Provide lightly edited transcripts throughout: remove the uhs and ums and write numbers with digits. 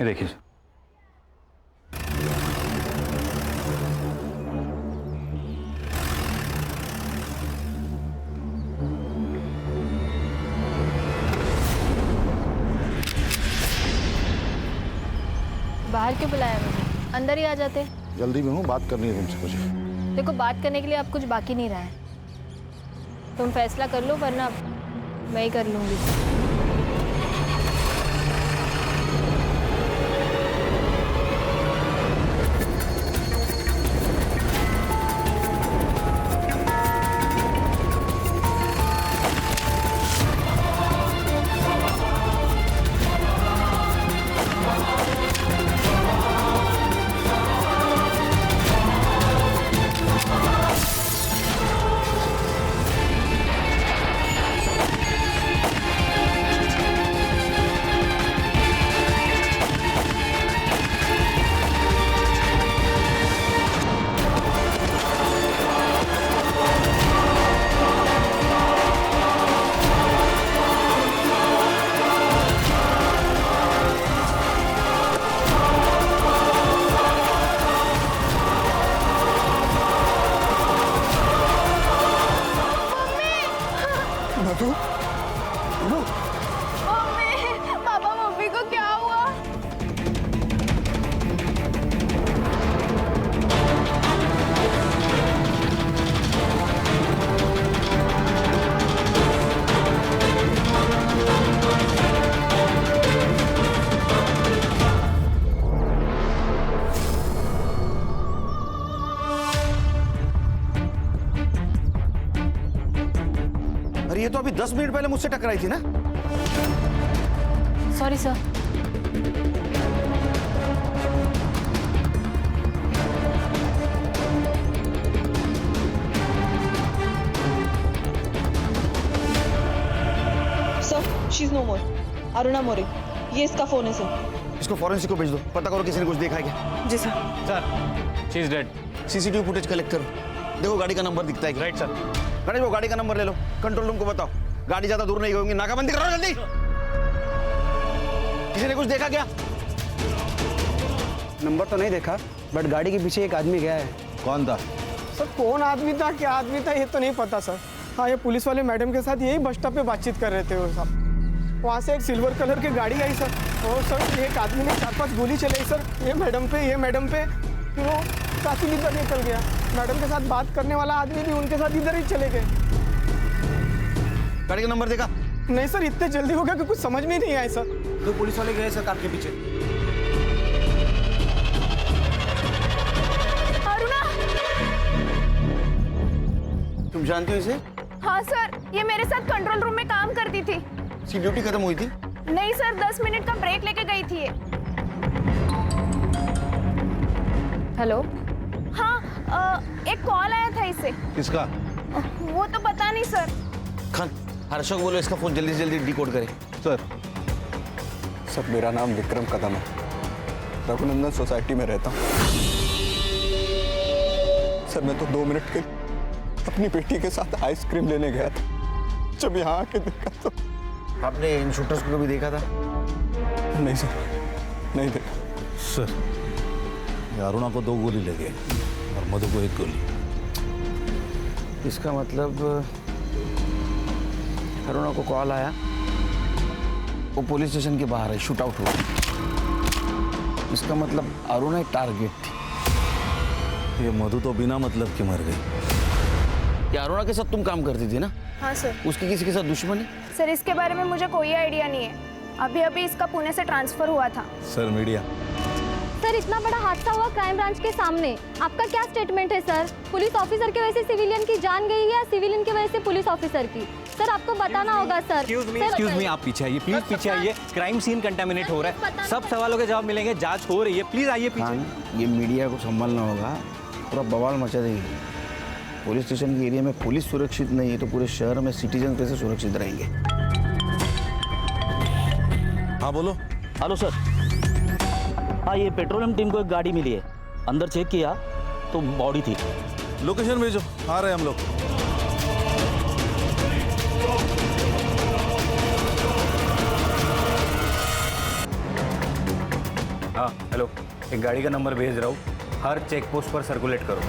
ये देखिए। बाहर क्यों बुलाया मुझे? अंदर ही आ जाते। जल्दी में हूँ, बात करनी है तुमसे कुछ। देखो, बात करने के लिए अब कुछ बाकी नहीं रहा है। तुम फैसला कर लो, वरना मैं ही कर लूंगी। पापा, मम्मी को क्या हुआ? अरे ये तो अभी 10 मिनट पहले मुझसे टकराई थी ना। Sorry sir. Sir, she is no more. Aruna More, ये इसका फोन है सर। इसको फॉरेंसिक को भेज दो, पता करो किसी ने कुछ देखा है क्या। जी sir. Sir, she is dead. CCTV footage collect करो, देखो गाड़ी का नंबर दिखता है क्या। Right sir. गणेश, वो गाड़ी का नंबर ले लो, कंट्रोल रूम को बताओ। गाड़ी ज्यादा दूर नहीं होगी, नाकाबंदी करो जल्दी। किसी ने कुछ देखा क्या? नंबर तो नहीं देखा, बट गाड़ी के पीछे एक आदमी गया है। कौन था? सर कौन आदमी था, क्या आदमी था, ये तो नहीं पता सर। हाँ, ये पुलिस वाले मैडम के साथ यही बस स्टॉप पे बातचीत कर रहे थे वो साहब। वहाँ से एक सिल्वर कलर की गाड़ी आई सर, और सर एक आदमी ने 4-5 गोली चलाई सर, ये मैडम पे। फिर वो काफी इधर निकल गया। मैडम के साथ बात करने वाला आदमी भी उनके साथ इधर ही चले गए। गाड़ी का नंबर देखा? नहीं सर, इतने जल्दी हो गया कि कुछ समझ में नहीं आया सर। तो पुलिस वाले गए सर कार के पीछे। अरुणा! तुम जानते हो इसे? हाँ सर, ये मेरे साथ कंट्रोल रूम में काम करती थी। इसकी ड्यूटी खत्म हुई थी? नहीं सर, 10 मिनट का ब्रेक लेके गई थी ये। हेलो? हाँ, एक कॉल आया था इससे। किसका? वो तो पता नहीं सर। खान, हर्षक बोलो इसका फोन जल्दी से जल्दी डिकोड करे। सर, सर मेरा नाम विक्रम कदम है, रघुनंदन सोसाइटी में रहता हूँ। सर मैं तो 2 मिनट के अपनी बेटी के साथ आइसक्रीम लेने गया था, जब यहाँ आके देखा तो। आपने इन शूटर्स को कभी देखा था? नहीं सर, नहीं देखा। सर, ये अरुणा को 2 गोली लगे और मधु को 1 गोली। इसका मतलब अरुणा को कॉल आया, वो पुलिस स्टेशन के बाहर है, शूट आउट हुआ। इसका मतलब अरुणा एक टारगेट थी। ये मधु तो बिना मतलब के मर गई। ये अरुणा के साथ तुम काम करती थी ना? हाँ सर। उसकी किसी के साथ दुश्मनी? सर, इसके बारे में मुझे कोई आइडिया नहीं है। अभी अभी इसका पुणे से ट्रांसफर हुआ था। Sir media. सर, इतना बड़ा हादसा हुआ क्राइम ब्रांच के सामने, आपका क्या स्टेटमेंट है सर? पुलिस ऑफिसर की वजह से सिविलियन की जान गई है या सिविलियन की वजह से पुलिस ऑफिसर की? सर आपको बताना होगा सर। एक्सक्यूज मी, आप पीछे आइए प्लीज, पीछे आइए। क्राइम सीन कंटामिनेट हो रहा है, सब सवालों के जवाब मिलेंगे, जांच हो रही है, प्लीज आइए पीछे। हाँ, ये मीडिया को संभालना होगा, पूरा बवाल मचा देगी। पुलिस स्टेशन के एरिया में पुलिस सुरक्षित नहीं है तो पूरे शहर में सिटीजन कैसे सुरक्षित रहेंगे? हाँ बोलो। हेलो सर, हाँ ये पेट्रोलियम टीम को एक गाड़ी मिली है, अंदर चेक किया तो बॉडी थी। लोकेशन भेजो, आ रहे हैं हम लोग। हाँ हेलो, एक गाड़ी का नंबर भेज रहा हूँ, हर चेक पोस्ट पर सर्कुलेट करो।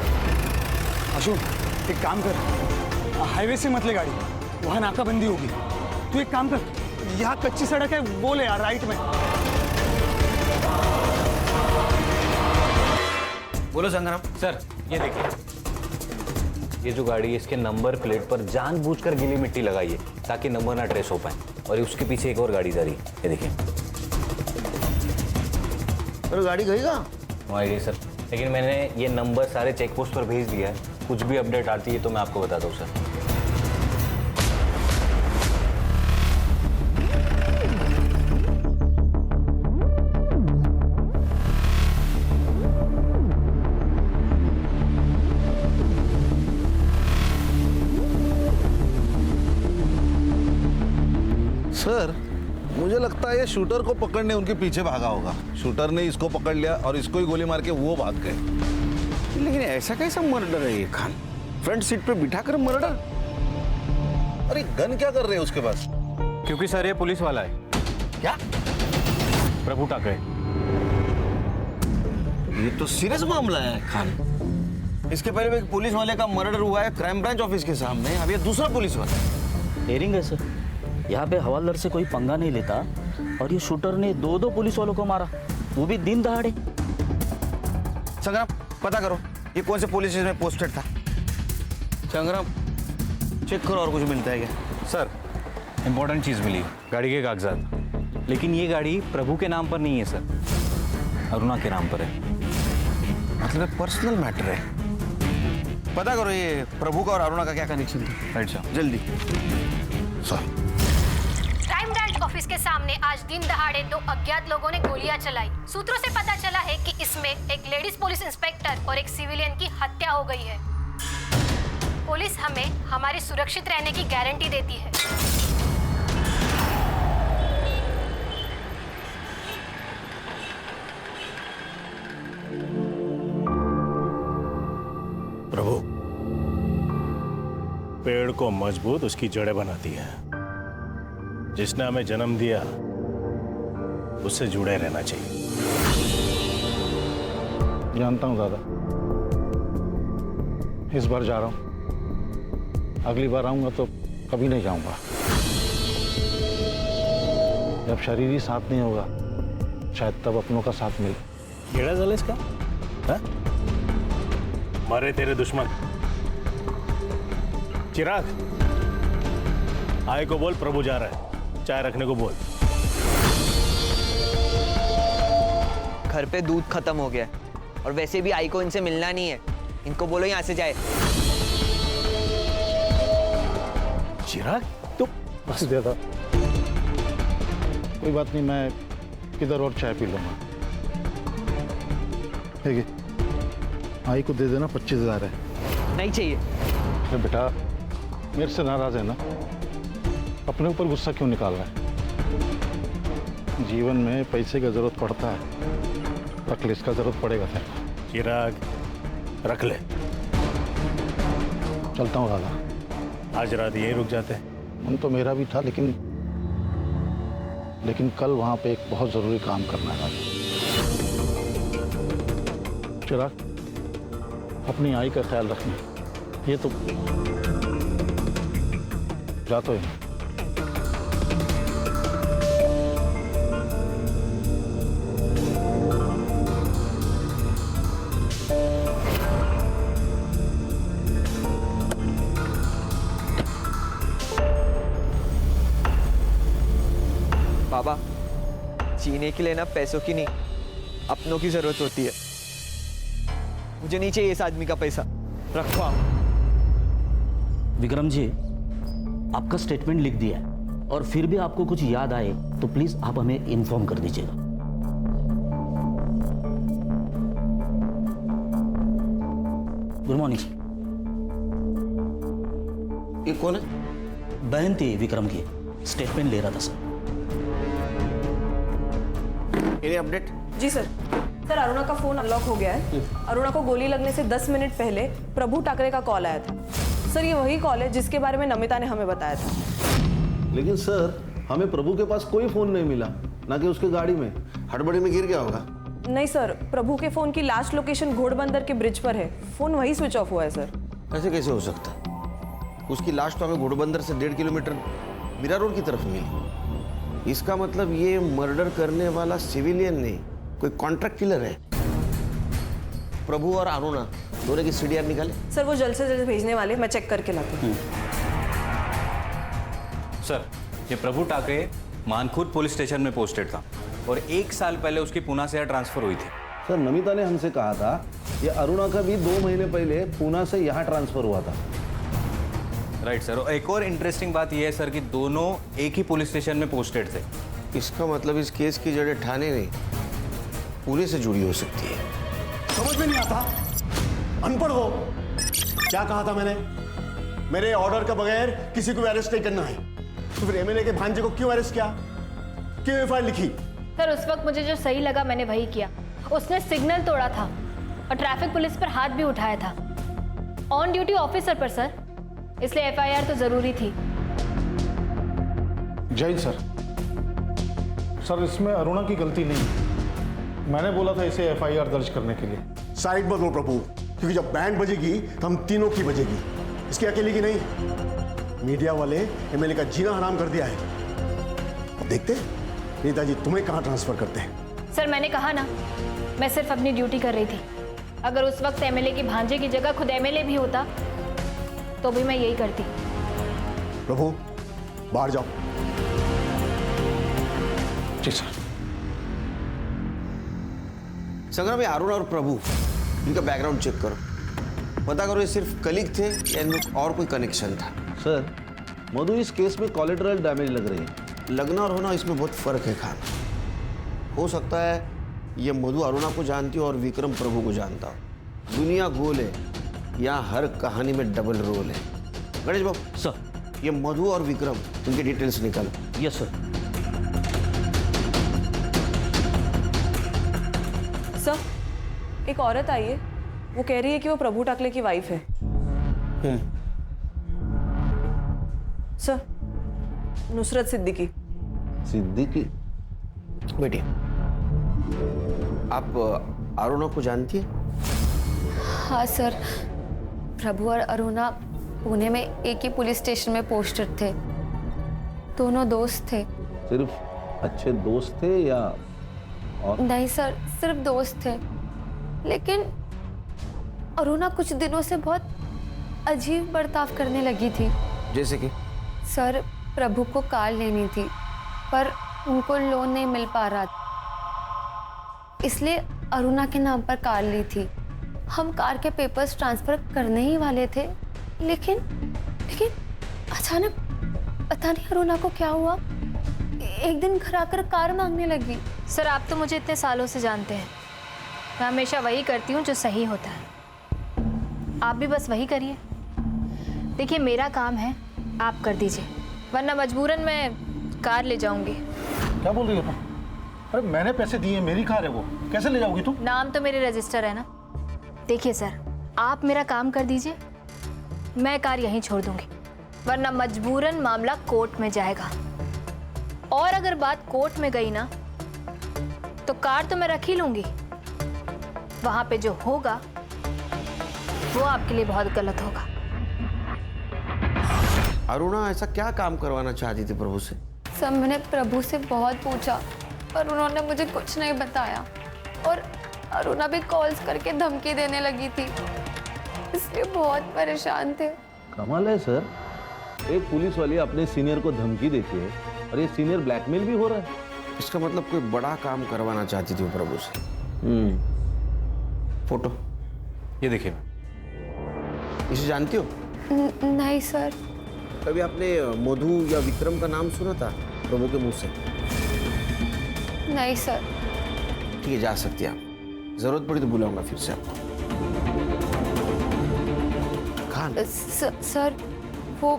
अशोक, एक काम कर, हाईवे से मत ले गाड़ी, वहाँ नाकाबंदी होगी। तू एक काम कर, यहाँ कच्ची सड़क है, वो ले यार, राइट में। बोलो संग्राम। सर ये देखिए, ये जो गाड़ी है इसके नंबर प्लेट पर जानबूझकर गीली मिट्टी लगाई है ताकि नंबर ना ट्रेस हो पाए, और ये उसके पीछे एक और गाड़ी जा रही है, ये देखिए। अरे गाड़ी गई कहाँ? नो आइडिया सर, लेकिन मैंने ये नंबर सारे चेक पोस्ट पर भेज दिया है। कुछ भी अपडेट आती है तो मैं आपको बताता हूँ सर। सर मुझे लगता है ये शूटर को पकड़ने उनके पीछे भागा होगा। शूटर ने इसको पकड़ लिया और इसको ही गोली मार के वो भाग गए। लेकिन ऐसा कैसा मर्डर है ये खान? फ्रंट सीट पे बिठाकर मर्डर? अरे गन क्या कर रहे हैं उसके पास? क्योंकि सर ये पुलिस वाला है। क्या? प्रभु टाकरे। ये तो सीरियस मामला है खान। इसके पहले भी एक पुलिस वाले का मर्डर हुआ है क्राइम ब्रांच ऑफिस के सामने, अब ये दूसरा पुलिस वाला। डेयरिंग है सर, यहाँ पे हवालदार से कोई पंगा नहीं लेता और ये शूटर ने दो पुलिस वालों को मारा, वो भी दिन दहाड़े। संग्राम पता करो ये कौन से पुलिस स्टेशन में पोस्टेड था। संग्राम चेक करो और कुछ मिलता है क्या? सर इंपॉर्टेंट चीज़ मिली, गाड़ी के कागजात, लेकिन ये गाड़ी प्रभु के नाम पर नहीं है सर, अरुणा के नाम पर है। मतलब पर्सनल मैटर है। पता करो ये प्रभु का और अरुणा का क्या कनेक्शन था। राइट सर, जल्दी। सर क्राइम ब्रांच ऑफिस के सामने आज दिन दहाड़े 2 अज्ञात लोगों ने गोलियां चलाई। सूत्रों से पता चला है कि इसमें एक लेडीज पुलिस इंस्पेक्टर और एक सिविलियन की हत्या हो गई है। पुलिस हमें हमारे सुरक्षित रहने की गारंटी देती है। प्रभु, पेड़ को मजबूत उसकी जड़ें बनाती है। जिसने हमें जन्म दिया उससे जुड़े रहना चाहिए। जानता हूँ दादा, इस बार जा रहा हूँ, अगली बार आऊंगा तो कभी नहीं जाऊंगा। जब शरीर ही साथ नहीं होगा शायद तब अपनों का साथ मिले। केड़ा जल इसका? हाँ? मारे तेरे दुश्मन। चिराग, आय को बोल प्रभु जा रहा है, चाय रखने को बोल। घर पे दूध खत्म हो गया है और वैसे भी आई को इनसे मिलना नहीं है, इनको बोलो यहाँ से जाए। चिराग तो बस देता, कोई बात नहीं, मैं किधर और चाय पी लूंगा। ठीक है, आई को दे देना, 25,000 है। नहीं चाहिए। अरे बेटा मेरे से नाराज है ना, अपने ऊपर गुस्सा क्यों निकाल रहा है? जीवन में पैसे की जरूरत पड़ता है, रख ले, इसका जरूरत पड़ेगा फिर। चिराग रख ले। चलता हूँ दादा। आज रात यहीं रुक जाते हैं। मन तो मेरा भी था, लेकिन कल वहां पे एक बहुत जरूरी काम करना है। चिराग अपनी आई का ख्याल रखना। ये तो जाता ही। बाबा, जीने के लिए ना पैसों की नहीं, अपनों की जरूरत होती है। मुझे नहीं चाहिए इस आदमी का पैसा, रखो आप। विक्रम जी, आपका स्टेटमेंट लिख दिया है और फिर भी आपको कुछ याद आए तो प्लीज आप हमें इन्फॉर्म कर दीजिएगा। Good morning. ये कौन है? बहन थी विक्रम की, स्टेटमेंट ले रहा था सर। ये अपडेट? जी सर। सर, अरुणा का फोन अनलॉक हो गया है। अरुणा को गोली लगने से 10 मिनट पहले प्रभु टाकरे का कॉल आया था। सर, ये वही कॉल है जिसके बारे में नमिता ने हमें बताया था। लेकिन सर हमें प्रभु के पास कोई फोन नहीं मिला, ना कि उसके गाड़ी में। हड़बड़ी में गिर गया होगा। नहीं सर, प्रभु के फोन की लास्ट लोकेशन घोड़बंदर के ब्रिज पर है। फोन वही स्विच ऑफ हुआ है सर। ऐसे कैसे हो सकता है? उसकी लाश तो हमें घोड़बंदर से 1.5 किलोमीटर मीरा रोड की तरफ मिली। इसका मतलब ये मर्डर करने वाला सिविलियन नहीं, कोई कॉन्ट्रैक्ट किलर है। प्रभु और अरुणा दोनों की सीडीआर निकाले। सर वो जल्द से जल्द भेजने वाले, मैं चेक करके लाती हूँ। सर, ये प्रभु टाकरे मानखुर्द पुलिस स्टेशन में पोस्टेड था और 1 साल पहले उसकी पूना से यहाँ ट्रांसफर हुई थी। सर नमिता ने हमसे कहा था ये अरुणा का भी 2 महीने पहले पूना से यहाँ ट्रांसफर हुआ था। राइट सर, और एक और इंटरेस्टिंग बात यह है सर कि दोनों एक ही पुलिस स्टेशन में पोस्टेड थे। इसका मतलब इस केस की जड़ें थाने नहीं, पुणे से जुड़ी हो सकती है। समझ में नहीं आता, अनपढ़ हो। क्या कहा था मैंने? मेरे ऑर्डर के बगैर किसी को अरेस्ट नहीं करना है। तो फिर एमएलए के भांजे को क्यों अरेस्ट किया, क्यों एफआईआर लिखी? सर उस वक्त मुझे जो सही लगा मैंने वही किया। उसने सिग्नल तोड़ा था और ट्रैफिक पुलिस पर हाथ भी उठाया था, ऑन ड्यूटी ऑफिसर पर सर, इसलिए एफआईआर तो जरूरी थी। जय सर। सर इसमें अरुणा की गलती नहीं, मैंने बोला था इसे एफआईआर दर्ज करने के लिए। साइड मत लो प्रभु, क्योंकि जब बैंड बजेगी तो हम तीनों की बजेगी, इसकी अकेले की नहीं। मीडिया वाले एमएलए का जीना हराम कर दिया है। अब देखते नेताजी तुम्हें कहां ट्रांसफर करते हैं। सर मैंने कहा ना, मैं सिर्फ अपनी ड्यूटी कर रही थी। अगर उस वक्त एमएलए की भांजे की जगह खुद एमएलए भी होता तो भी मैं यही करती। प्रभु बाहर जाओ। जी सर। संग्राम, अरुण और प्रभु इनका बैकग्राउंड चेक करो, पता करो ये सिर्फ कलीग थे या इनमें और कोई कनेक्शन था। सर मधु इस केस में कोलेटरल डैमेज लग रही है। लगना और होना इसमें बहुत फर्क है खान। हो सकता है ये मधु अरुणा को जानती हो और विक्रम प्रभु को जानता हो। दुनिया गोल है, यहाँ हर कहानी में डबल रोल है। गणेश बाबू सर, ये मधु और विक्रम, इनके डिटेल्स निकालो। Yes sir. सर एक औरत आई है, वो कह रही है कि वो प्रभु टाकले की वाइफ है। सर नुसरत सिद्दीकी। सिद्दीकी? बेटिए, आप अरुणा को जानती है? हाँ सर, प्रभु और अरुणा पुणे में एक ही पुलिस स्टेशन में पोस्टेड थे, दोनों दोस्त थे। सिर्फ अच्छे दोस्त थे या और? नहीं सर, सिर्फ दोस्त थे, लेकिन अरुणा कुछ दिनों से बहुत अजीब बर्ताव करने लगी थी। जैसे कि? सर प्रभु को कार लेनी थी पर उनको लोन नहीं मिल पा रहा, इसलिए अरुणा के नाम पर कार ली थी। हम कार के पेपर्स ट्रांसफर करने ही वाले थे, लेकिन अचानक पता नहीं अरुणा को क्या हुआ, एक दिन घर आकर कार मांगने लगी। सर आप तो मुझे इतने सालों से जानते हैं, मैं हमेशा वही करती हूँ जो सही होता है। आप भी बस वही करिए। देखिए मेरा काम है, आप कर दीजिए, वरना मजबूरन मैं कार ले जाऊंगी। क्या बोल रही हो तुम? अरे मैंने पैसे दिए, मेरी कार है वो, कैसे ले जाओगी तुम? नाम तो मेरे रजिस्टर है ना। देखिए सर, आप मेरा काम कर दीजिए, मैं कार यहीं छोड़ दूंगी, वरना मजबूरन मामला कोर्ट में जाएगा। और अगर बात कोर्ट में गई ना तो कार तो मैं रख ही लूंगी, वहां पे जो होगा वो आपके लिए बहुत गलत होगा। अरुणा ऐसा क्या काम करवाना चाहती थी प्रभु से? सर मैंने प्रभु से बहुत पूछा पर उन्होंने मुझे कुछ नहीं बताया, और अरुणा भी कॉल्स करके धमकी देने लगी थी, इसलिए बहुत परेशान थे। कमाल है सर, एक पुलिस वाली अपने सीनियर को धमकी देती है और ये सीनियर ब्लैकमेल भी हो रहा है। इसका मतलब कोई बड़ा काम करवाना चाहती थी वो प्रभु से। फोटो ये देखिए। इसे जानती हो? नहीं सर। कभी आपने मधु या विक्रम का नाम सुना था प्रभु के मुंह से? नहीं सर। ठीक है, जा सकती हैं आप, जरूरत पड़ी तो बुलाऊंगा फिर से आपको। खान सर वो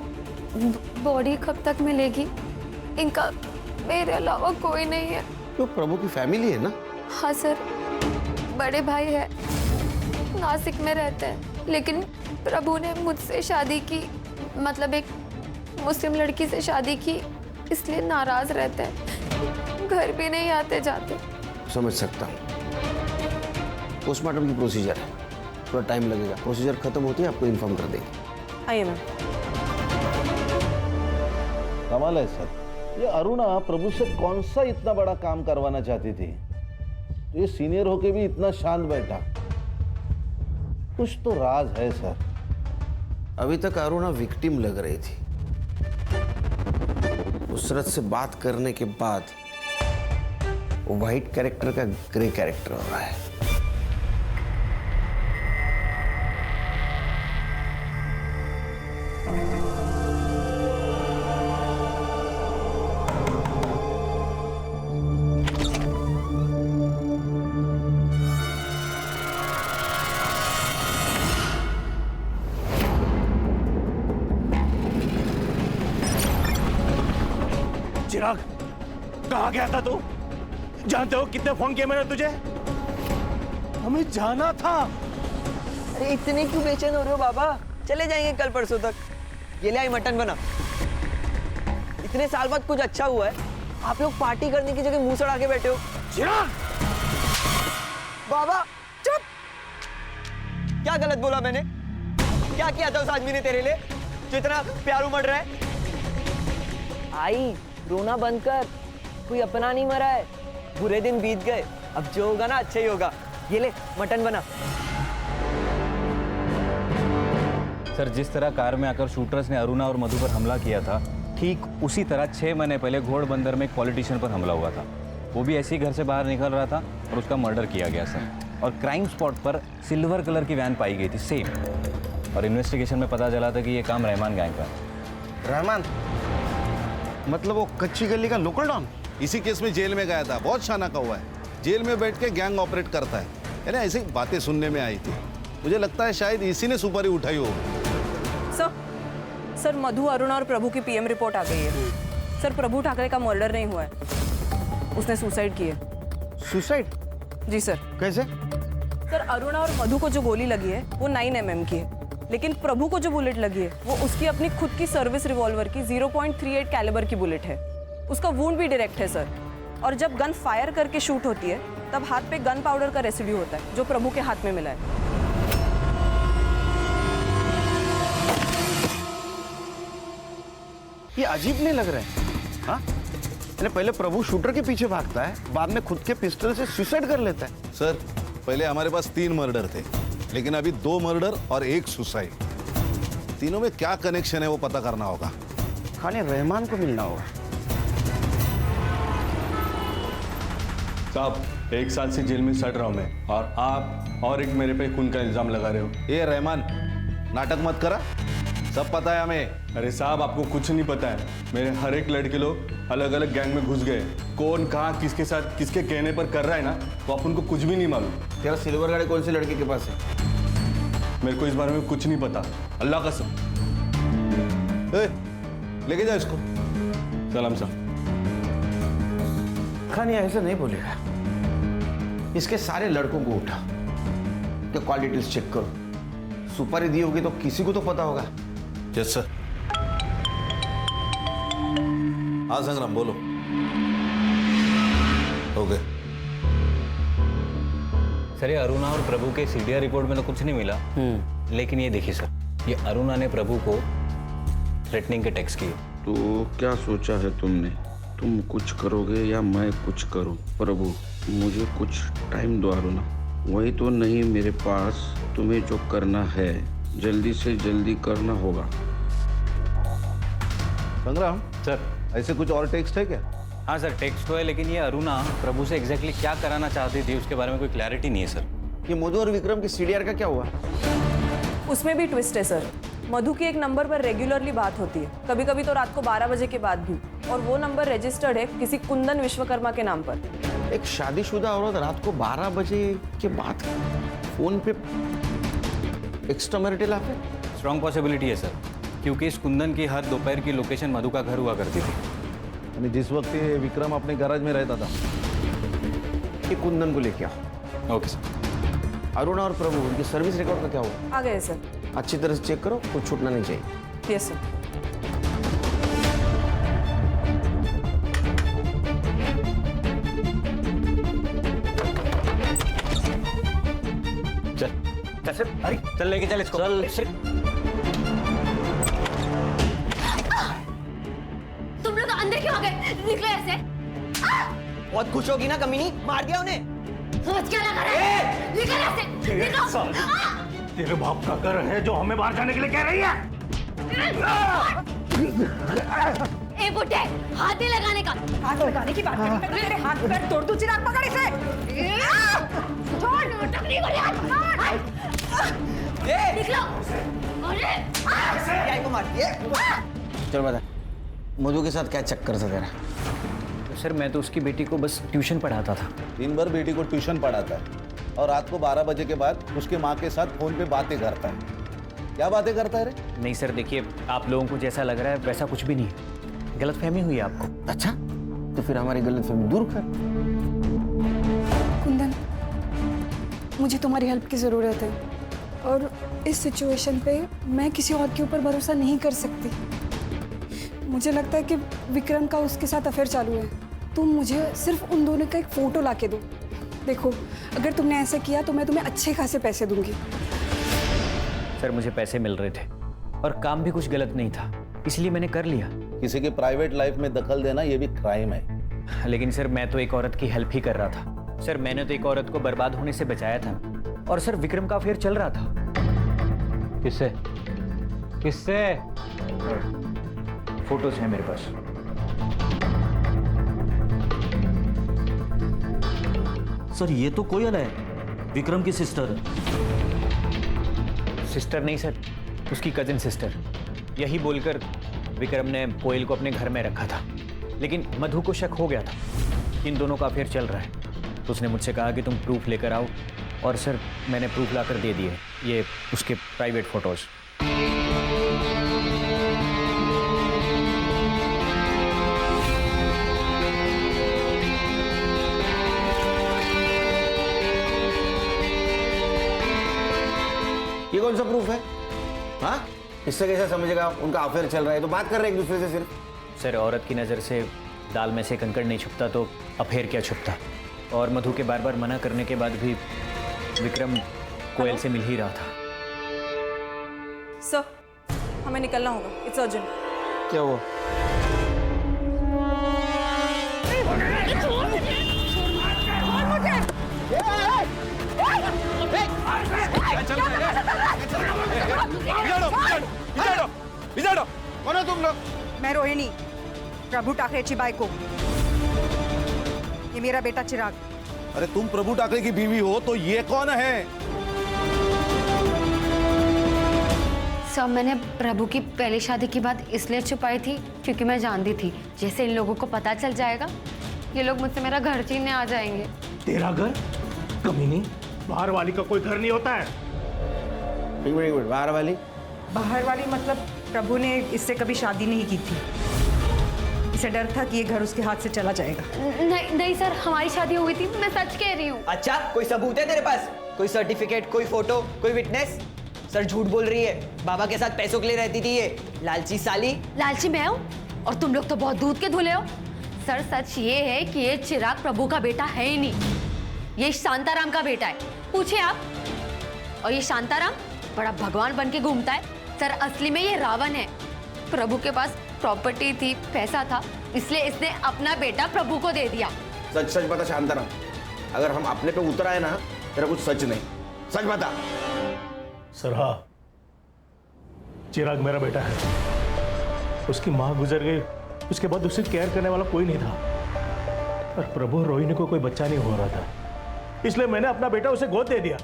बॉडी कब तक मिलेगी? इनका मेरे अलावा कोई नहीं है। तो प्रभु की फैमिली है ना? हाँ सर, बड़े भाई है, नासिक में रहते हैं, लेकिन प्रभु ने मुझसे शादी की, मतलब एक मुस्लिम लड़की से शादी की, इसलिए नाराज रहते हैं, घर भी नहीं आते जाते। समझ सकता हूँ। पोस्टमार्टम की प्रोसीजर है, थोड़ा टाइम लगेगा। प्रोसीजर खत्म होती है आपको इन्फॉर्म कर देंगे। आइए मैम। कमाल है सर, ये अरुणा प्रभु से कौन सा इतना बड़ा काम करवाना चाहती थी, तो ये सीनियर होके भी इतना शांत बैठा। कुछ तो राज है सर। अभी तक अरुणा विक्टिम लग रही थी, नुसरत से बात करने के बाद वो व्हाइट कैरेक्टर का ग्रे कैरेक्टर हो रहा है। चिराग, कहाँ गया था तू? जानते हो कितने फोन किए मैंने तुझे? हमें जाना था। अरे इतने क्यों बेचैन हो रहे हो बाबा? चले जाएंगे कल परसों तक। ये ले आई मटन बना। इतने साल बाद कुछ अच्छा हुआ है, आप लोग पार्टी करने की जगह मुंह सड़ा के बैठे हो। चिराग! बाबा चुप! क्या गलत बोला मैंने? क्या किया था उस आदमी ने तेरे लिए जो इतना प्यार उमड़ रहा है? आई, रोना बंद कर। कोई अपना नहीं मरा है, बुरे दिन बीत गए, अब जो होगा ना अच्छा ही होगा। ये ले मटन बना। सर, जिस तरह कार में आकर शूटर्स ने अरुणा और मधु पर हमला किया था, ठीक उसी तरह 6 महीने पहले घोड़बंदर में एक पॉलिटिशियन पर हमला हुआ था। वो भी ऐसे ही घर से बाहर निकल रहा था और उसका मर्डर किया गया सर। और क्राइम स्पॉट पर सिल्वर कलर की वैन पाई गई थी सेम। और इन्वेस्टिगेशन में पता चला था कि ये काम रहमान गैंग का है। रहमान मतलब वो कच्ची गली का लोकल डॉन? इसी केस में जेल में गया था, बहुत शाना का हुआ है। जेल में बैठ के गैंग ऑपरेट करता है। यानी ऐसी बातें सुनने में आई थी, मुझे लगता है शायद इसी ने सुपारी उठाई हो। सर, मधु, अरुणा और प्रभु की पीएम रिपोर्ट आ गई है। सर, प्रभु ठाकरे का मर्डर नहीं हुआ है, उसने सुसाइड की है। सुसाइड? जी सर। कैसे? सर, अरुणा और मधु को जो गोली लगी है वो 9 mm की है, लेकिन प्रभु को जो बुलेट लगी है वो उसकी अपनी खुद की सर्विस रिवॉल्वर की 0.38 कैलिबर की बुलेट है। उसका वुंड भी डायरेक्ट है सर। और जब गन फायर करके शूट होती है तब हाथ पे गन पाउडर का रेसिड्यू होता है जो प्रभु के हाथ में मिला है। ये अजीब नहीं लग रहा है? हाँ, पहले प्रभु शूटर के पीछे भागता है, बाद में खुद के पिस्टल से सुसाइड कर लेता है। सर, पहले हमारे पास 3 मर्डर थे, लेकिन अभी 2 मर्डर और 1 सुसाइड। तीनों में क्या कनेक्शन है वो पता करना होगा। खाने रहमान को मिलना होगा। साहब, 1 साल से जेल में सड़ रहा हूं मैं, और आप और एक मेरे पे खून का इल्जाम लगा रहे हो। ये रहमान, नाटक मत करा, सब पता है हमें। अरे साहब, आपको कुछ नहीं पता है। मेरे हर एक लड़के लोग अलग अलग गैंग में घुस गए। कौन कहाँ किसके साथ किसके कहने पर कर रहा है ना, वो अपन को कुछ भी नहीं मालूम। तेरा सिल्वर गाड़ी कौन से लड़के के पास है? मेरे को इस बारे में कुछ नहीं पता, अल्लाह कसम। लेके जाओ इसको। सलाम साहब। खानी ऐसा नहीं बोलेगा। इसके सारे लड़कों को उठा तो कॉल डिटेल्स चेक करो। सुपारी दी होगी तो किसी को तो पता होगा। Yes sir. हाँ संग्राम, बोलो। ओके सर, ये अरुणा और प्रभु के सीडीआर रिपोर्ट में तो कुछ नहीं मिला, लेकिन ये देखिए सर, ये अरुणा ने प्रभु को थ्रेटनिंग के टेक्स्ट किए। तो क्या सोचा है तुमने? तुम कुछ करोगे या मैं कुछ करूं? प्रभु, मुझे कुछ टाइम दो अरुणा। वही तो नहीं मेरे पास। तुम्हें जो करना है जल्दी से जल्दी करना होगा। संग्राम सर, ऐसे कुछ और टेक्स्ट है क्या? हाँ सर, टेक्स्ट तो है, लेकिन ये अरुणा प्रभु से एग्जैक्टली क्या कराना चाहती थी उसके बारे में कोई क्लैरिटी नहीं है सर। ये मधु और विक्रम की सीडीआर का क्या हुआ? उसमें भी ट्विस्ट है सर। मधु की एक नंबर पर रेगुलरली बात होती है, कभी कभी तो रात को 12 बजे के बाद भी, और वो नंबर रजिस्टर्ड है किसी कुंदन विश्वकर्मा के नाम पर। एक शादीशुदा औरत रात को 12 बजे के बाद फोन पे extra marital affair? Strong possibility है सर, क्योंकि इस कुंदन की हर दोपहर की लोकेशन मधु का घर हुआ करती थी। यानी जिस वक्त ये विक्रम अपने गैराज में रहता था। ये कुंदन को लेके आओ। Okay sir. अरुणा और प्रभु, उनकी सर्विस रिकॉर्ड का क्या हुआ? आ गए सर। अच्छी तरह से चेक करो, कुछ छूटना नहीं चाहिए। Yes sir. सर अरे चल लेके चल इसको चल तुम लोग अंदर क्यों आ गए? निकलो ऐसे। बहुत खुश होगी ना कमीनी, मार दिया उन्हें। सोच क्या लगा रहा है? निकल ऐसे, निकलो। तेरे बाप का घर है जो हमें बाहर जाने के लिए कह रही है। ए बुड्ढे, हाथ नहीं लगाने का। हाथ लगाने की बात करी, मैं तेरे हाथ पैर तोड़ दूं, चिराग पकड़ इसे। छोड़, नौटंकी कर यार। निकलो। अरे, को मार दिए। चल बता, मधु के साथ क्या चक्कर था तेरा? तो सर मैं तो उसकी बेटी को बस ट्यूशन पढ़ाता था। दिन भर बेटी को ट्यूशन पढ़ाता है और रात को 12 बजे के बाद उसके माँ के साथ फोन पे बातें करता है। क्या बातें करता है रे? नहीं सर देखिए, आप लोगों को जैसा लग रहा है वैसा कुछ भी नहीं है, गलतफहमी हुई है आपको। अच्छा, तो फिर हमारी गलतफहमी दूर कर। कुंदन, मुझे तुम्हारी हेल्प की ज़रूरत है और इस सिचुएशन पे मैं किसी और के ऊपर भरोसा नहीं कर सकती। मुझे लगता है कि विक्रम का उसके साथ अफेयर चालू है। तुम मुझे सिर्फ उन दोनों का एक फ़ोटो ला के दो। देखो, अगर तुमने ऐसा किया तो मैं तुम्हें अच्छे खासे पैसे दूंगी। सर मुझे पैसे मिल रहे थे और काम भी कुछ गलत नहीं था, इसलिए मैंने कर लिया। किसी के प्राइवेट लाइफ में दखल देना ये भी क्राइम है। लेकिन सर मैं तो एक औरत की हेल्प ही कर रहा था। सर मैंने तो एक औरत को बर्बाद होने से बचाया था। और सर विक्रम का अफेयर चल रहा था। किससे? किससे? फोटोज हैं मेरे पास। सर ये तो कोयल है, विक्रम की सिस्टर। सिस्टर नहीं सर, उसकी कजिन सिस्टर। यही बोलकर विक्रम ने कोयल को अपने घर में रखा था, लेकिन मधु को शक हो गया था इन दोनों का अफेयर चल रहा है। तो उसने मुझसे कहा कि तुम प्रूफ लेकर आओ, और सर मैंने प्रूफ लाकर दे दिए, ये उसके प्राइवेट फोटोज। ये कौन सा प्रूफ है? हाँ, इससे कैसे समझेगा उनका अफेयर चल रहा है? तो बात कर रहे हैं एक दूसरे से सिर्फ। सर औरत की नज़र से दाल में से कंकड़ नहीं छुपता, तो अफेयर क्या छुपता? और मधु के बार बार मना करने के बाद भी विक्रम कोयल से मिल ही रहा था। सर, हमें निकलना होगा, इट्स अर्जेंट। क्या हुआ? कौन हो तुम लोग? मैं रोहिणी, प्रभू टाकरेची बायको। ये मेरा बेटा चिराग। अरे तुम प्रभु टाकरे की बीवी हो तो ये कौन है? सर मैंने प्रभु की पहली शादी की बात इसलिए छुपाई थी क्योंकि मैं जानती थी जैसे इन लोगों को पता चल जाएगा ये लोग मुझसे मेरा घर छीनने आ जाएंगे। तेरा घर? कमीनी, बाहर वाली का कोई घर नहीं होता है। एक मिनट, बाहर वाली? बाहर वाली मतलब प्रभु ने इससे कभी शादी नहीं की थी। इसे डर था कि ये घर उसके हाथ से चला जाएगा। नहीं नहीं सर, हमारी शादी हुई थी, मैं सच कह रही हूँ। अच्छा, कोई सबूत है तेरे पास? कोई सर्टिफिकेट, कोई फोटो, कोई विटनेस? सर झूठ बोल रही है, बाबा के साथ पैसों के लिए रहती थी ये लालची साली। लालची मैं हूँ और तुम लोग तो बहुत दूध के धुले हो। सर सच ये है कि ये चिराग प्रभु का बेटा है ही नहीं, ये शांताराम का बेटा है, पूछे आप। और ये शांताराम बड़ा भगवान बन के घूमता है। सर असली में ये रावण है। प्रभु के पास प्रॉपर्टी थी, पैसा था, इसलिए इसने अपना बेटा प्रभु को दे दिया। सच सच बता शांताराम, अगर हम अपने पे उतर आए ना, तेरा कुछ सच नहीं, सच बता। सर हाँ, चिराग मेरा बेटा है। उसकी माँ गुजर गई, उसके बाद उसे केयर करने वाला कोई नहीं था। और प्रभु रोहिणी को कोई बच्चा नहीं हो रहा था, इसलिए मैंने अपना बेटा उसे गोद दे दिया।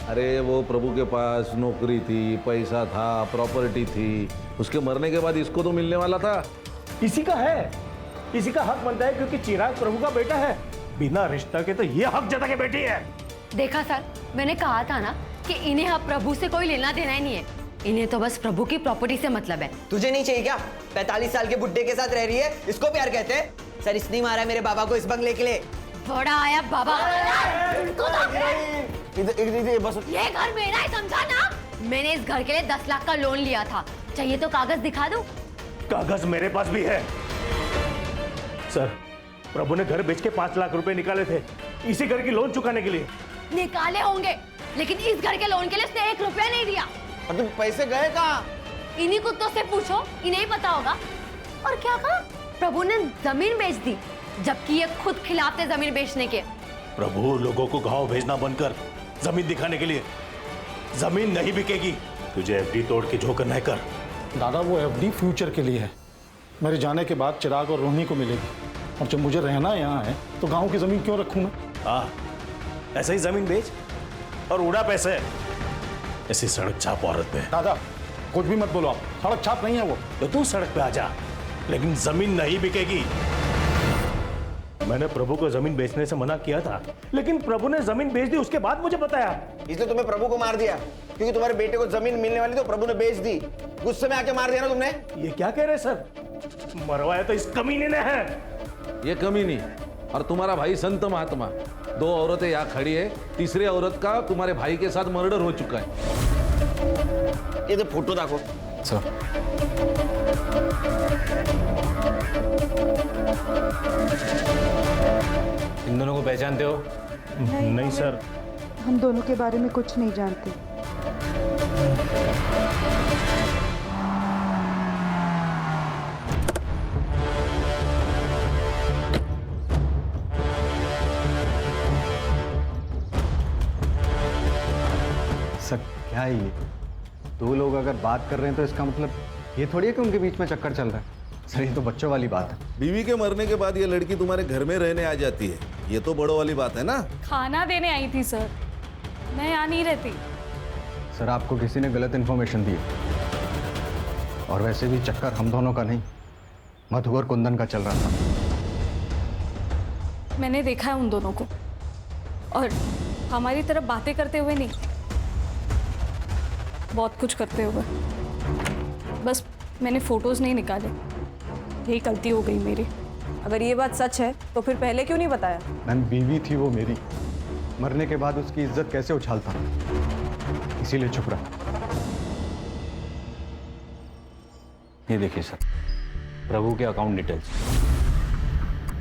अरे वो प्रभु के पास नौकरी थी, पैसा था, प्रॉपर्टी थी, उसके मरने के बाद इसको तो मिलने वाला था। इसी का है, इसी का हक बनता है क्योंकि चिराग प्रभु का बेटा है। बिना रिश्ता के तो ये हक जता के बेटी है। देखा सर, मैंने कहा था ना कि इन्हें अब प्रभु से कोई लेना देना ही नहीं है, इन्हें तो बस प्रभु की प्रॉपर्टी से मतलब है। तुझे नहीं चाहिए क्या? 45 साल के बुड्ढे के साथ रह रही है, इसको प्यार कहते हैं? सर इसने मारा मेरे बाबा को इस बंगले के लिए। बड़ा आया बाबा। इधर बस। ये घर मेरा है, समझा ना? मैंने इस घर के लिए 10 लाख का लोन लिया था, चाहिए तो कागज दिखा दूं? कागज मेरे पास भी है। सर प्रभु ने घर बेच के 5 लाख रुपए निकाले थे इसी घर की लोन चुकाने के लिए। निकाले होंगे, लेकिन इस घर के लोन के लिए उसने 1 रुपया नहीं दिया। और तुम पैसे गए कहाँ? इन्हीं कुत्तों से पूछो, इन्हें ही पता होगा। और क्या कहा? प्रभु ने जमीन बेच दी, जबकि ये खुद खिलाफ थे जमीन बेचने के। प्रभु लोगों को गांव भेजना बंद कर, जमीन दिखाने के लिए। जमीन नहीं बिकेगी, तुझे एफडी तोड़ के जो करना है कर। दादा वो एफडी फ्यूचर के लिए है। मेरे जाने के बाद चिराग और रोहिणी को मिलेगी, और जब मुझे रहना यहाँ है तो गांव की जमीन क्यों रखूँ मैं? हाँ, ऐसे ही जमीन बेच और उड़ा पैसे। ऐसी सड़क छाप औरत पे। दादा कुछ भी मत बोलो आप, सड़क छाप नहीं है वो। तो तू सड़क पे आ जा, लेकिन जमीन नहीं बिकेगी। मैंने प्रभु को जमीन बेचने से मना किया था, लेकिन प्रभु ने जमीन बेच दी, उसके बाद मुझे बताया। इसलिए तुम्हें प्रभु को मार दिया, क्योंकि तुम्हारे बेटे को जमीन मिलने वाली तो प्रभु ने बेच दी। गुस्से में आके मार दिया ना तुमने। ये क्या कह रहे सर? मरवाया तो इस कमीने ने है। ये कमीनी और तुम्हारा भाई संत महात्मा, 2 औरतें यहाँ खड़ी है, तीसरी औरत का तुम्हारे भाई के साथ मर्डर हो चुका है। ये तो फोटो देखो सर। इन दोनों को पहचानते हो? नहीं सर, हम दोनों के बारे में कुछ नहीं जानते। सर क्या है ये? 2 लोग अगर बात कर रहे हैं तो इसका मतलब ये थोड़ी है कि उनके बीच में चक्कर चल रहा है। सर ये तो बच्चों वाली बात है। बीवी के मरने के बाद ये लड़की तुम्हारे घर में रहने आ जाती है, ये तो बड़ों वाली बात है ना। खाना देने आई थी सर, मैं यहाँ नहीं रहती। सर आपको किसी ने गलत इन्फॉर्मेशन दी है, और वैसे भी चक्कर हम दोनों का नहीं, मधु और कुंदन का चल रहा था। मैंने देखा है उन दोनों को, और हमारी तरफ बातें करते हुए नहीं, बहुत कुछ करते हुए। बस मैंने फोटोज नहीं निकाले, यही गलती हो गई मेरी। अगर ये बात सच है तो फिर पहले क्यों नहीं बताया? मैम बीवी थी वो मेरी, मरने के बाद उसकी इज्जत कैसे उछालता, इसीलिए चुप रहा। ये देखिए सर, प्रभु के अकाउंट डिटेल्स।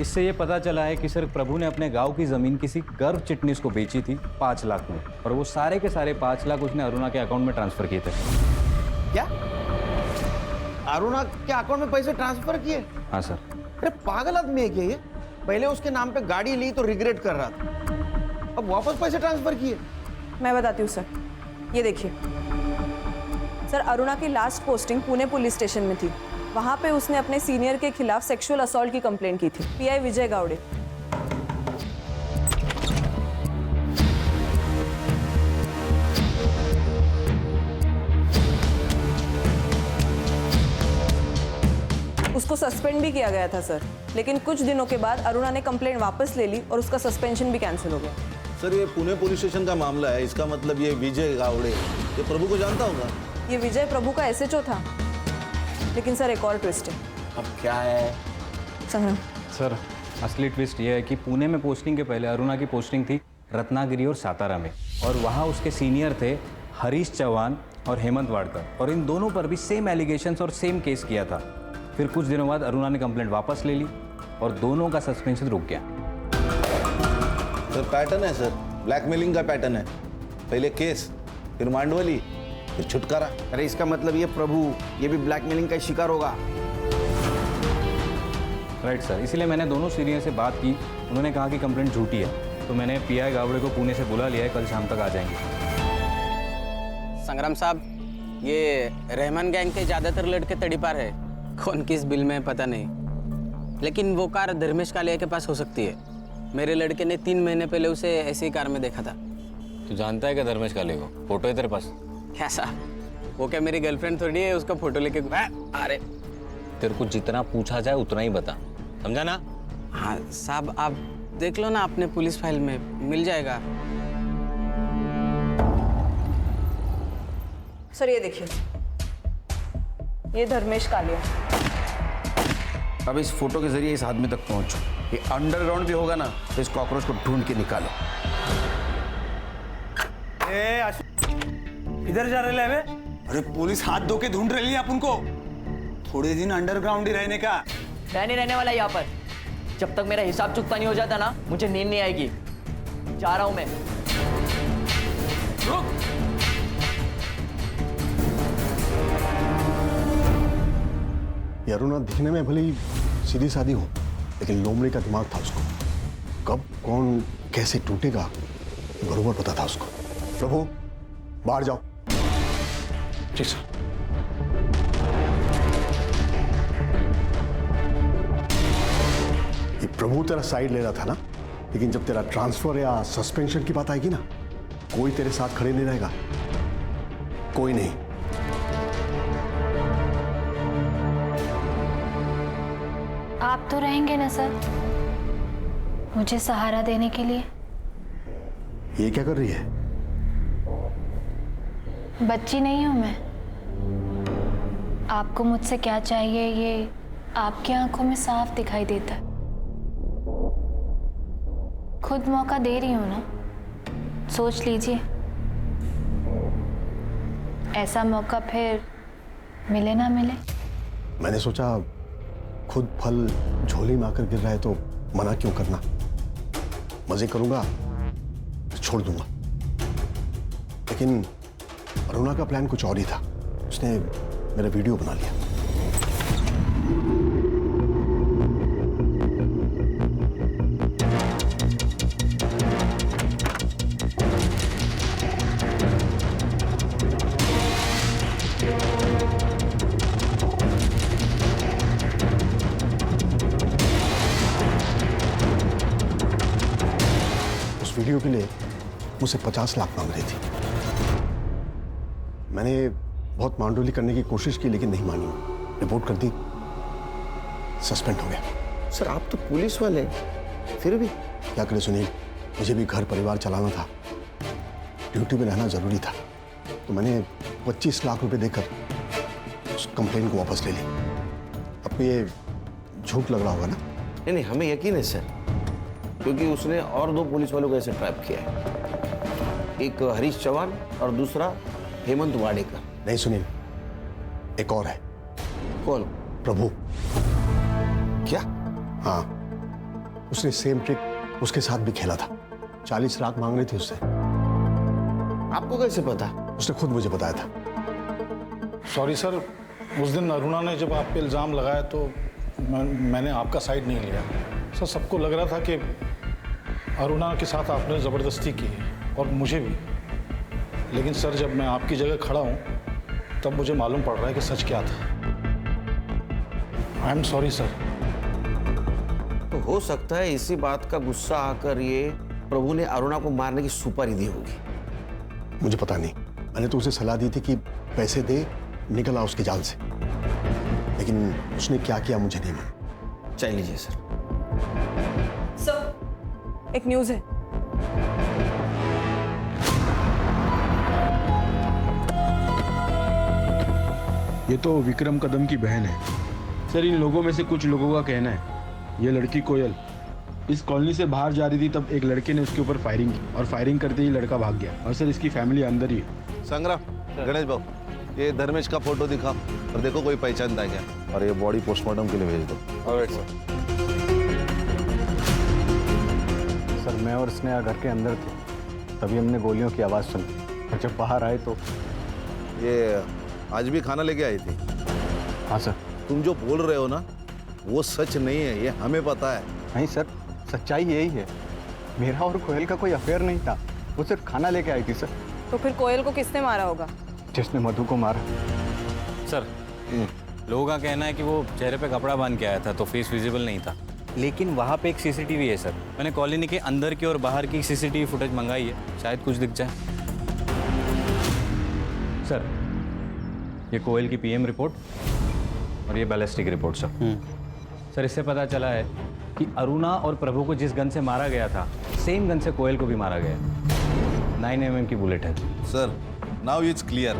इससे ये पता चला है कि सर प्रभु ने अपने गांव की जमीन किसी गर्भ चिटनीस को बेची थी 5 लाख में, और वो सारे के सारे 5 लाख उसने अरुणा के अकाउंट में ट्रांसफर किए थे। क्या अरुणा के अकाउंट में पैसे ट्रांसफर किए? हाँ सर। अरे पागल आदमी है क्या ये? पहले उसके नाम पे गाड़ी ली तो रिग्रेट कर रहा था, अब वापस पैसे ट्रांसफर किए। मैं बताती हूँ सर, ये देखिए सर, अरुणा की last posting Pune police station में थी। वहाँ पे उसने अपने सीनियर के खिलाफ सेक्सुअल असॉल्ट की कंप्लेंट की थी। पीआई विजय गावड़े। उसको सस्पेंड भी किया गया था सर, लेकिन कुछ दिनों के बाद अरुणा ने कंप्लेंट वापस ले ली और उसका सस्पेंशन भी कैंसिल हो गया। सर ये पुणे पुलिस स्टेशन का मामला है, इसका मतलब ये विजय गावड़े ये प्रभु को जानता होगा। ये विजय प्रभु का एसएचओ था, लेकिन सर एक और ट्विस्ट है। अब क्या है? सर असली ट्विस्ट ये है कि पुणे में पोस्टिंग के पहले अरुणा की पोस्टिंग थी रत्नागिरी और सातारा में, और वहाँ उसके सीनियर थे हरीश चौहान और हेमंत वाडकर, और इन दोनों पर भी सेम एलिगेशंस और सेम केस किया था। फिर कुछ दिनों बाद अरुणा ने कंप्लेंट वापस ले ली और दोनों का सस्पेंशन रुक गया। सर पैटर्न है सर, ब्लैकमेलिंग का पैटर्न है, पहले केस फिर मांडवली फिर छुटकारा। अरे इसका मतलब ये प्रभु ये भी ब्लैकमेलिंग का शिकार होगा। राइट सर, इसीलिए मैंने दोनों सीनियर से बात की, उन्होंने कहा कि कंप्लेंट झूठी है, तो मैंने पीआई गावड़े को पुणे से बुला लिया है, कल शाम तक आ जाएंगे। संग्राम साहब, ये रहमान गैंग के ज़्यादातर लड़के तड़ीपार है, कौन किस बिल में पता नहीं, लेकिन वो कार धर्मेश कालिया के पास हो सकती है। मेरे लड़के ने 3 महीने पहले उसे ऐसी कार में देखा था। तू जानता है क्या धर्मेश काले को? फोटो है तेरे पास? क्या साहब, वो क्या मेरी गर्लफ्रेंड थोड़ी है उसका फोटो लेके? अरे तेरे को जितना पूछा जाए उतना ही बता, समझा ना? हाँ साहब, आप देख लो ना अपने पुलिस फाइल में, मिल जाएगा। सर ये देखिए, ये धर्मेश कालिया। अब इस फोटो के जरिए इस आदमी तक पहुंचो। ये अंडरग्राउंड भी होगा ना तो इस कॉकरोच को ढूंढ के निकालो। इधर जा रहे हैं? अरे पुलिस हाथ धो के ढूंढ रही है अपन को, थोड़े दिन अंडरग्राउंड ही रहने का। मैं नहीं रहने वाला यहाँ पर, जब तक मेरा हिसाब चुकता नहीं हो जाता ना, मुझे नींद नहीं आएगी। जा रहा हूं मैं। रुक। ये अरुणा दिखने में भले ही सीधी सादी हो, लेकिन लोमड़ी का दिमाग था उसको। कब कौन कैसे टूटेगा बरोबर पता था उसको। प्रभु बाहर जाओ। जी सर। ये प्रभु तेरा साइड ले रहा था ना, लेकिन जब तेरा ट्रांसफर या सस्पेंशन की बात आएगी ना, कोई तेरे साथ खड़े नहीं रहेगा, कोई नहीं। आप तो रहेंगे ना सर, मुझे सहारा देने के लिए? ये क्या कर रही है? बच्ची नहीं हूं मैं। आपको मुझसे क्या चाहिए ये आपकी आंखों में साफ दिखाई देता है। खुद मौका दे रही हूं ना, सोच लीजिए। ऐसा मौका फिर मिले ना मिले। मैंने सोचा खुद फल झोली में आकर गिर रहा है तो मना क्यों करना। मजे करूंगा छोड़ दूंगा। लेकिन अरुणा का प्लान कुछ और ही था। उसने मेरा वीडियो बना लिया। उस वीडियो के लिए मुझसे 50 लाख मांग रही थी। मैंने बहुत मांडोली करने की कोशिश की, लेकिन नहीं मानी। रिपोर्ट कर दी, सस्पेंड हो गया। सर आप तो पुलिस वाले, फिर भी क्या करे सुनील, मुझे भी घर परिवार चलाना था, ड्यूटी में रहना जरूरी था। तो मैंने 25 लाख रुपए देकर उस कंप्लेन को वापस ले ली। अब ये झूठ लग रहा होगा ना? नहीं नहीं, हमें यकीन है सर, क्योंकि उसने और 2 पुलिस वालों को ऐसे ट्रैप किया है। एक हरीश चौहान और दूसरा हेमंत वाडेकर। नहीं सुनील, एक और है। कौन? प्रभु। क्या? हाँ, उसने सेम ट्रिक उसके साथ भी खेला था। 40 लाख मांग रही थी उससे। आपको कैसे पता? उसने खुद मुझे बताया था। सॉरी सर, उस दिन अरुणा ने जब आप पे इल्ज़ाम लगाया तो मैंने आपका साइड नहीं लिया। सर सबको लग रहा था कि अरुणा के साथ आपने ज़बरदस्ती की है, और मुझे भी। लेकिन सर जब मैं आपकी जगह खड़ा हूँ तब मुझे मालूम पड़ रहा है कि सच क्या था। I am sorry sir. तो हो सकता है इसी बात का गुस्सा आकर ये प्रभु ने अरुणा को मारने की सुपारी दी होगी। मुझे पता नहीं, मैंने तो उसे सलाह दी थी कि पैसे दे, निकल आ उसके जाल से। लेकिन उसने क्या किया मुझे नहीं मालूम। चाय लीजिए सर। सर एक न्यूज़ है। ये तो विक्रम कदम की बहन है। सर इन लोगों में से कुछ लोगों का कहना है ये लड़की कोयल इस कॉलोनी से बाहर जा रही थी, तब एक लड़के ने उसके ऊपर फायरिंग की और फायरिंग करते ही लड़का भाग गया। और सर इसकी फैमिली अंदर ही है। संग्राम, गणेश बाबू ये धर्मेश का फोटो दिखा और देखो कोई पहचानता है क्या, और ये बॉडी पोस्टमार्टम के लिए भेज दो। Alright sir. सर मैं और स्नेहा घर के अंदर थे, तभी हमने गोलियों की आवाज़ सुनी, और जब बाहर आए तो ये आज भी खाना लेके आई थी? हाँ सर। तुम जो बोल रहे हो ना वो सच नहीं है, ये हमें पता है। नहीं सर, सच्चाई यही है। मेरा और कोयल का कोई अफेयर नहीं था, वो सिर्फ खाना लेके आई थी सर। तो फिर कोयल को किसने मारा होगा? जिसने मधु को मारा। सर लोगों का कहना है कि वो चेहरे पे कपड़ा बांध के आया था तो फेस विजिबल नहीं था, लेकिन वहाँ पे एक सीसीटीवी है सर। मैंने कॉलोनी के अंदर की और बाहर की सीसीटीवी फुटेज मंगाई है, शायद कुछ दिख जाए। सर ये कोयल की पीएम रिपोर्ट और ये बैलिस्टिक रिपोर्ट सर इससे पता चला है कि अरुणा और प्रभु को जिस गन से मारा गया था सेम गन से कोयल को भी मारा गया। 9mm की बुलेट है। सर नाउ इट्स क्लियर,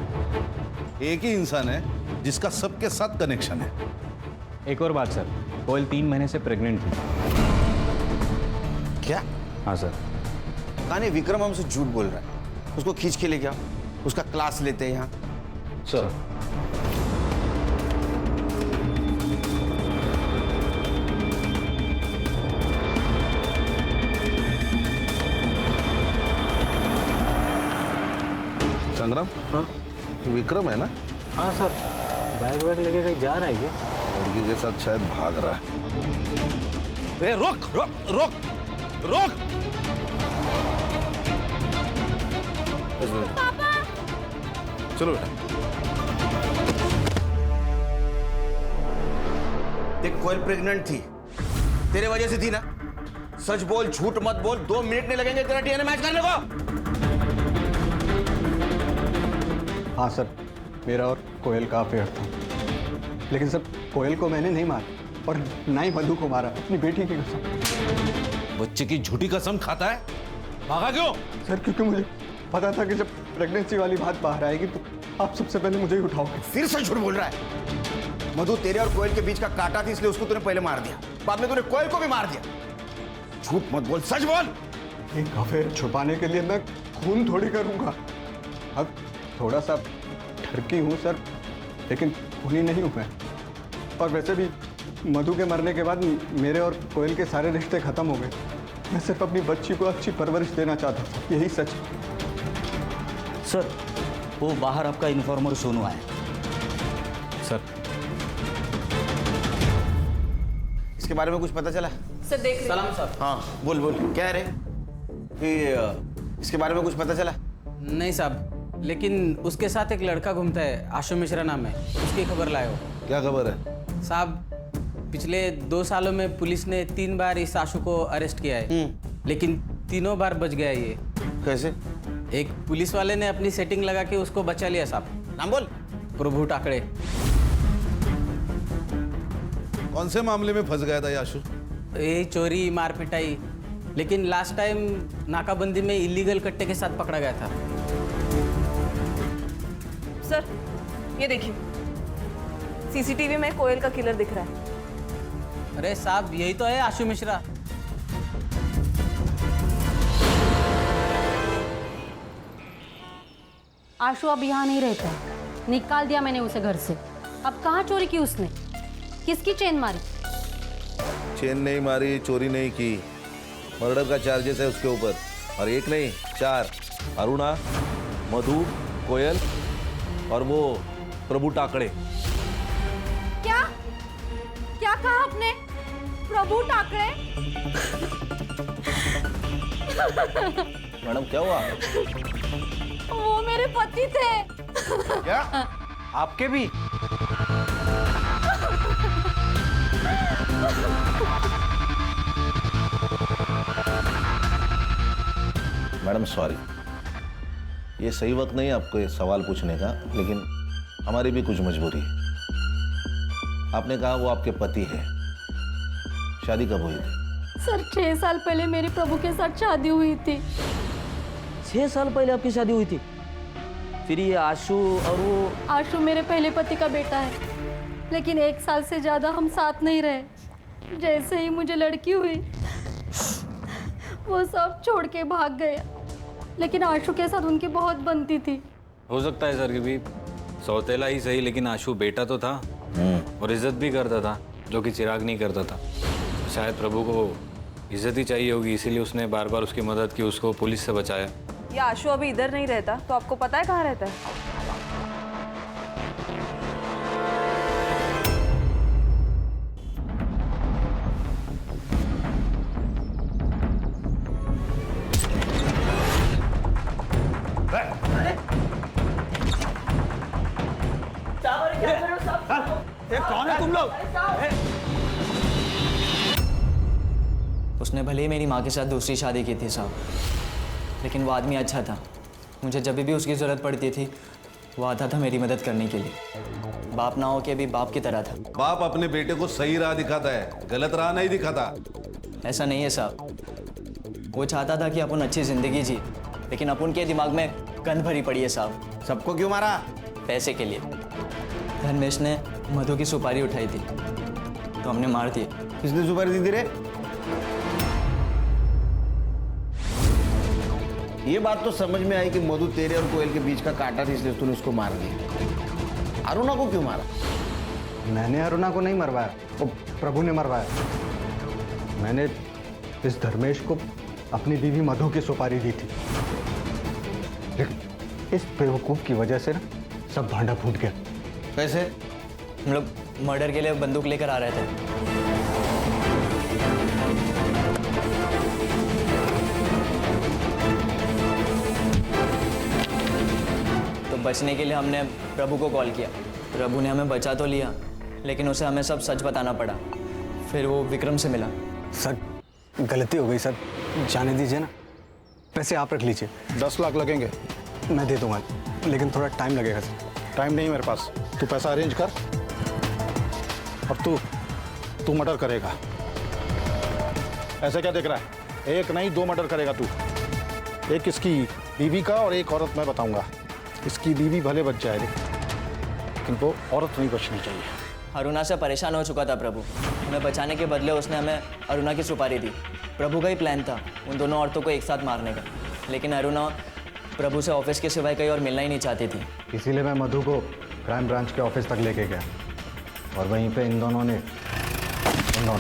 एक ही इंसान है जिसका सबके साथ कनेक्शन है। एक और बात सर, कोयल 3 महीने से प्रेग्नेंट थी। क्या? हाँ सर। कहानी विक्रम हमसे झूठ बोल रहा है। उसको खींच के ले गया, उसका क्लास लेते हैं यहाँ। सर संग्राम, हाँ विक्रम है ना? हाँ सर, बैग वैग लेके कहीं जा रहा है क्या? लड़की के साथ शायद भाग रहा है। ए, रोक रोक रोक रोक! पापा! चलो बेटा। देख, कोयल प्रेग्नेंट थी, तेरे वजह से थी ना? सच बोल, झूठ मत बोल, 2 मिनट नहीं लगेंगे तेरा डीएनए मैच करने को। हाँ सर, मेरा और कोयल का अफेयर था, लेकिन सर कोयल को मैंने नहीं मारा और ना ही मधु को मारा, अपनी बेटी की कसम। बच्चे की झूठी कसम खाता है, भागा क्यों? सर क्योंकि मुझे पता था कि जब प्रेगनेंसी वाली बात बाहर आएगी तो आप सबसे पहले मुझे ही उठाओगे। फिर से झूठ बोल रहा है। मधु तेरे और कोयल के बीच का कांटा थी, इसलिए उसको तूने पहले मार दिया, बाद में तूने कोयल को भी मार दिया। झूठ मत बोल, सच बोल। एक अफेयर छुपाने के लिए मैं खून थोड़ी करूंगा। अब थोड़ा सा ठरकी हूँ सर, लेकिन खूनी नहीं हूँ मैं। और वैसे भी मधु के मरने के बाद मेरे और कोयल के सारे रिश्ते खत्म हो गए। मैं सिर्फ अपनी बच्ची को अच्छी परवरिश देना चाहता था, यही सच। सर, वो बाहर आपका इन्फॉर्मर सोनू आया। सर, इसके बारे में कुछ पता चला? सर देख सलाम सर। हाँ बोल बोल, क्या है रे? इसके बारे में कुछ पता चला? नहीं साहब, लेकिन उसके साथ एक लड़का घूमता है, आशु मिश्रा नाम है, उसकी खबर लाए हो। क्या खबर है? साहब, पिछले 2 सालों में पुलिस ने 3 बार इस आशु को अरेस्ट किया है, लेकिन तीनों बार बच गया ये। कैसे? एक पुलिस वाले ने अपनी सेटिंग लगा के उसको बचा लिया साहब। नाम बोल। प्रभु टाकड़े। कौन से मामले में फंस गया था याशु? ये चोरी मार पिटाई, लेकिन लास्ट टाइम नाकाबंदी में इलीगल कट्टे के साथ पकड़ा गया था। सर ये देखिए, सीसीटीवी में कोयल का किलर दिख रहा है। अरे साहब, यही तो है आशु मिश्रा। आशु अब यहाँ नहीं रहता है, निकाल दिया मैंने उसे घर से। अब कहाँ चोरी की उसने? किसकी चेन मारी? चेन नहीं मारी, चोरी नहीं की, मर्डर का चार्जेस है उसके ऊपर, और 1 नहीं 4। अरुणा, मधु, कोयल और वो प्रभु टाकड़े। क्या क्या कहा आपने? प्रभु टाकड़े? मैडम क्या हुआ? वो मेरे पति थे। क्या? आपके भी? मैडम सॉरी, ये सही वक्त नहीं है आपको ये सवाल पूछने का, लेकिन हमारी भी कुछ मजबूरी है। आपने कहा वो आपके पति है, शादी कब हुई थी? सर 6 साल पहले मेरे प्रभु के साथ शादी हुई थी। 6 साल पहले आपकी शादी हुई थी? फिर ये आशु और वो? आशु मेरे पहले पति का बेटा है, लेकिन 1 साल से ज़्यादा हम साथ नहीं रहे। जैसे ही मुझे लड़की हुई, वो सब छोड़ के भाग गया, लेकिन आशु के साथ उनकी बहुत बनती थी। हो सकता है सर कि भी सौतेला ही सही, लेकिन आशु बेटा तो था और इज्जत भी करता था, जो कि चिराग नहीं करता था। शायद प्रभु को इज्जत ही चाहिए होगी, इसीलिए उसने बार बार उसकी मदद की, उसको पुलिस से बचाया। ये आशु अभी इधर नहीं रहता, तो आपको पता है कहाँ रहता है? कौन है तुम लोग? उसने भले ही मेरी माँ के साथ दूसरी शादी की थी साहब, लेकिन वो आदमी अच्छा था। मुझे जब भी उसकी ज़रूरत पड़ती थी वो आता था मेरी मदद करने के लिए। बाप ना हो के भी बाप की तरह था। बाप अपने बेटे को सही राह दिखाता है, गलत राह नहीं दिखाता। ऐसा नहीं है साहब, वो चाहता था कि अपन अच्छी ज़िंदगी जी, लेकिन अपन के दिमाग में गंद भरी पड़ी है साहब। सबको क्यों मारा? पैसे के लिए। धर्मेश ने मधु की सुपारी उठाई थी तो हमने मार दी। किसने सुपारी दी थी रे? ये बात तो समझ में आई कि मधु तेरे और कोयल के बीच का कांटा थी, इसलिए तूने उसको मार दिया। अरुणा को क्यों मारा? मैंने अरुणा को नहीं मरवाया, वो प्रभु ने मरवाया। मैंने इस धर्मेश को अपनी बीवी मधु की सुपारी दी थी, इस बेवकूफ़ की वजह से ना सब भांडा फूट गया। कैसे? हम लोग मर्डर के लिए बंदूक लेकर आ रहे थे। तो बचने के लिए हमने प्रभु को कॉल किया। प्रभु ने हमें बचा तो लिया, लेकिन उसे हमें सब सच बताना पड़ा। फिर वो विक्रम से मिला। सर गलती हो गई सर, जाने दीजिए ना। पैसे आप रख लीजिए। 10 लाख लगेंगे। मैं दे दूंगा, लेकिन थोड़ा टाइम लगेगा सर। टाइम नहीं मेरे पास, तू पैसा अरेंज कर और तू मर्डर करेगा। ऐसे क्या देख रहा है? एक नहीं 2 मर्डर करेगा तू। एक इसकी बीवी का और एक औरत मैं बताऊंगा। इसकी बीवी भले बच जाए लेकिन वो औरत नहीं बचनी चाहिए। अरुणा से परेशान हो चुका था प्रभु। हमें बचाने के बदले उसने हमें अरुणा की सुपारी दी। प्रभु का ही प्लान था उन दोनों औरतों को एक साथ मारने का, लेकिन अरुणा प्रभु से ऑफिस के सिवाय कहीं और मिलना ही नहीं चाहती थी। इसीलिए मैं मधु को क्राइम ब्रांच के ऑफिस तक लेके गया और वहीं पे इन दोनों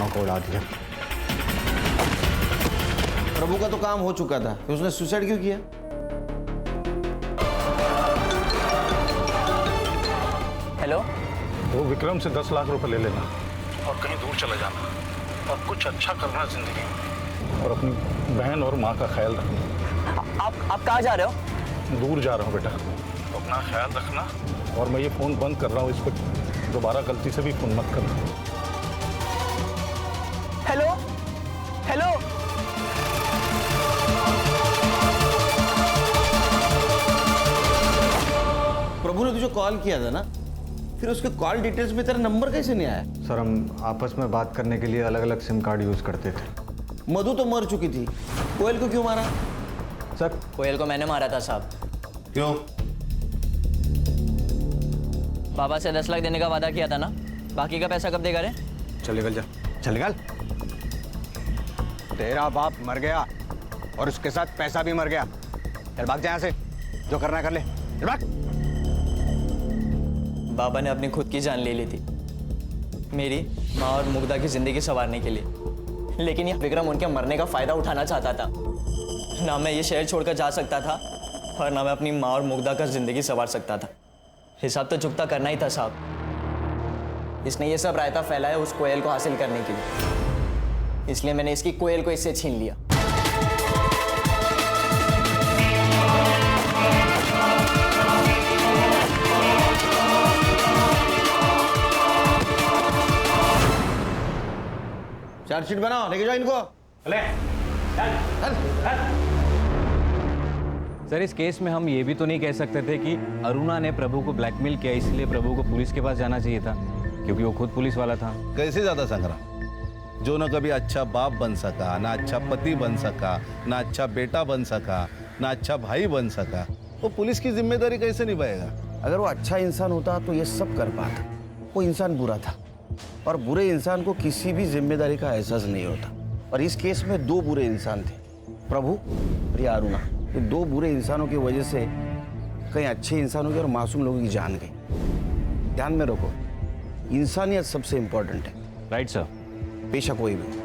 को उड़ा दिया। प्रभु का तो काम हो चुका था, फिर उसने सुसाइड क्यों किया? हेलो, वो विक्रम से 10 लाख रुपए ले लेना और कहीं दूर चला जाना और कुछ अच्छा करना जिंदगी में, और अपनी बहन और माँ का ख्याल रखना। आप कहाँ जा रहे हो? दूर जा रहा हूँ बेटा, तो अपना ख्याल रखना। और मैं ये फ़ोन बंद कर रहा हूँ, इस पर दोबारा गलती से भी फ़ोन मत करना। हेलो हेलो, प्रभु ने तुझे कॉल किया था ना, फिर उसके कॉल डिटेल्स में तेरा नंबर कैसे नहीं आया? सर हम आपस में बात करने के लिए अलग अलग सिम कार्ड यूज़ करते थे। मधु तो मर चुकी थी, कोयल को क्यों मारा? सर कोयल को मैंने मारा था साहब। क्यों? बाबा से 10 लाख देने का वादा किया था ना, बाकी का पैसा कब देगा रे? चल निकल जा, चल निकल। तेरा बाप मर गया और उसके साथ पैसा भी मर गया। चल भाग जा यहाँ से, जो करना कर ले, चल भाग। बाबा ने अपनी खुद की जान ले ली थी मेरी, माँ और मुग्धा की जिंदगी संवारने के लिए, लेकिन यह विक्रम उनके मरने का फायदा उठाना चाहता था। ना मैं ये शहर छोड़कर जा सकता था और ना मैं अपनी माँ और मुग्धा का जिंदगी संवार सकता था। हिसाब तो चुकता करना ही था साहब। इसने ये सब रायता फैलाया उस कोयल को हासिल करने के लिए, इसलिए मैंने इसकी कोयल को इससे छीन लिया। चार्जशीट बनाओ, लेके जाओ इनको। सर इस केस में हम ये भी तो नहीं कह सकते थे कि अरुणा ने प्रभु को ब्लैकमेल किया, इसलिए प्रभु को पुलिस के पास जाना चाहिए था, क्योंकि वो खुद पुलिस वाला था। कैसे ज्यादा संग्राम, जो न कभी अच्छा बाप बन सका, ना अच्छा पति बन सका, ना अच्छा बेटा बन सका, ना अच्छा भाई बन सका, वो पुलिस की जिम्मेदारी कैसे निभाएगा? अगर वो अच्छा इंसान होता तो ये सब कर पाता। वो इंसान बुरा था और बुरे इंसान को किसी भी जिम्मेदारी का एहसास नहीं होता। और इस केस में 2 बुरे इंसान थे, प्रभु और ये अरुणा। ये 2 बुरे इंसानों की वजह से कई अच्छे इंसानों की और मासूम लोगों की जान गई। ध्यान में रखो, इंसानियत सबसे इंपॉर्टेंट है। Right sir. पेशा कोई भी।